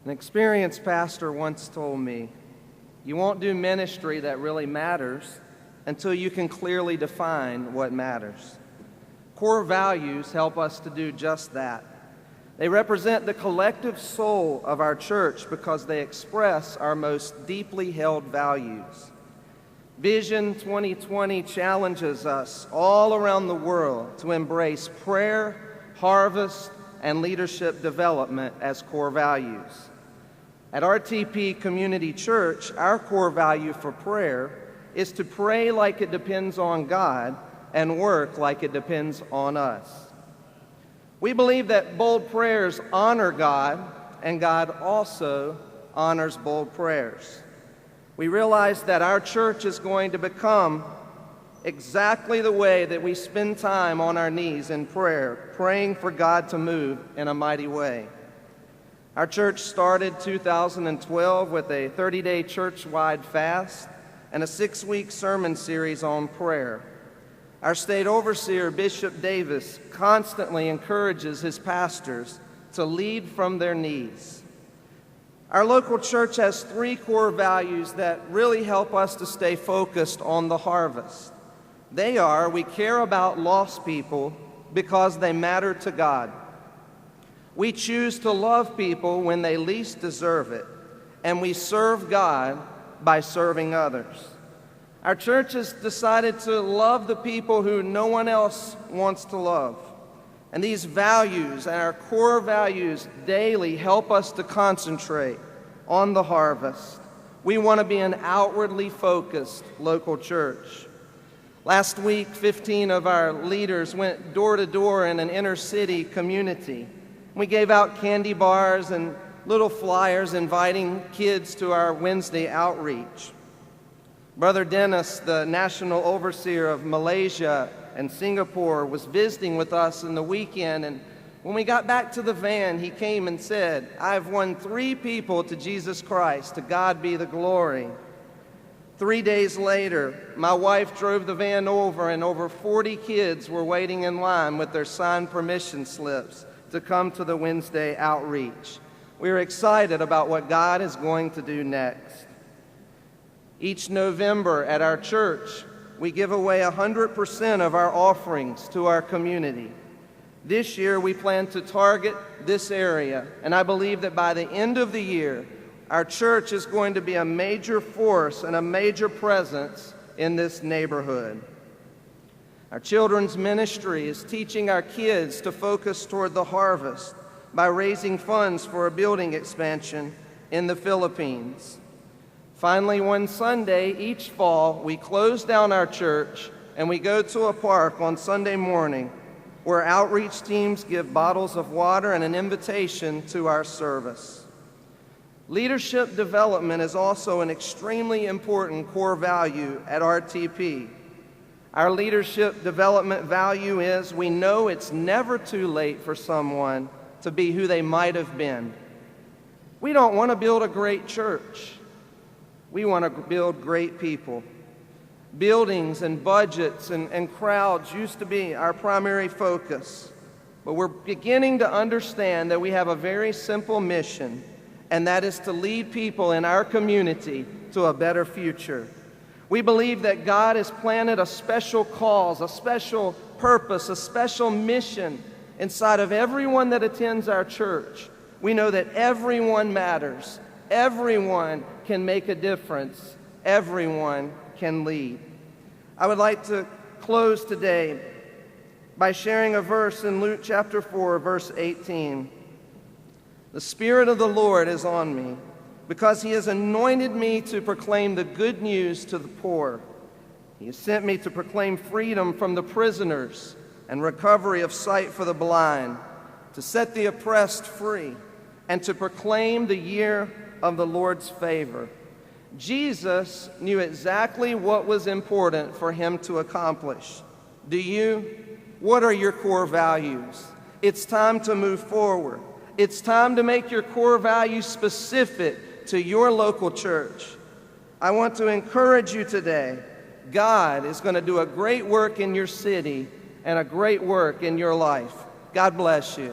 An experienced pastor once told me, "You won't do ministry that really matters until you can clearly define what matters." Core values help us to do just that. They represent the collective soul of our church because they express our most deeply held values. Vision 2020 challenges us all around the world to embrace prayer, harvest, and leadership development as core values. At RTP Community Church, our core value for prayer is to pray like it depends on God and work like it depends on us. We believe that bold prayers honor God, and God also honors bold prayers. We realize that our church is going to become exactly the way that we spend time on our knees in prayer, praying for God to move in a mighty way. Our church started 2012 with a 30-day church-wide fast and a 6-week sermon series on prayer. Our state overseer, Bishop Davis, constantly encourages his pastors to lead from their knees. Our local church has 3 core values that really help us to stay focused on the harvest. They are: we care about lost people because they matter to God. We choose to love people when they least deserve it, and we serve God by serving others. Our church has decided to love the people who no one else wants to love. And these values, our core values, daily help us to concentrate on the harvest. We want to be an outwardly focused local church. Last week, 15 of our leaders went door to door in an inner city community. We gave out candy bars and little flyers inviting kids to our Wednesday outreach. Brother Dennis, the national overseer of Malaysia and Singapore, was visiting with us in the weekend, and when we got back to the van, he came and said, "I've won 3 people to Jesus Christ. To God be the glory." 3 days later, my wife drove the van over, and over 40 kids were waiting in line with their signed permission slips to come to the Wednesday outreach. We are excited about what God is going to do next. Each November at our church, we give away 100% of our offerings to our community. This year, we plan to target this area, and I believe that by the end of the year, our church is going to be a major force and a major presence in this neighborhood. Our children's ministry is teaching our kids to focus toward the harvest by raising funds for a building expansion in the Philippines. Finally, one Sunday each fall, we close down our church and we go to a park on Sunday morning where outreach teams give bottles of water and an invitation to our service. Leadership development is also an extremely important core value at RTP. Our leadership development value is: we know it's never too late for someone to be who they might have been. We don't want to build a great church. We want to build great people. Buildings and budgets and crowds used to be our primary focus, but we're beginning to understand that we have a very simple mission, and that is to lead people in our community to a better future. We believe that God has planted a special cause, a special purpose, a special mission inside of everyone that attends our church. We know that everyone matters. Everyone can make a difference. Everyone can lead. I would like to close today by sharing a verse in Luke chapter 4, verse 18. "The Spirit of the Lord is on me, because he has anointed me to proclaim the good news to the poor. He has sent me to proclaim freedom from the prisoners and recovery of sight for the blind, to set the oppressed free, and to proclaim the year of the Lord's favor." Jesus knew exactly what was important for him to accomplish. Do you? What are your core values? It's time to move forward. It's time to make your core values specific to your local church. I want to encourage you today. God is going to do a great work in your city and a great work in your life. God bless you.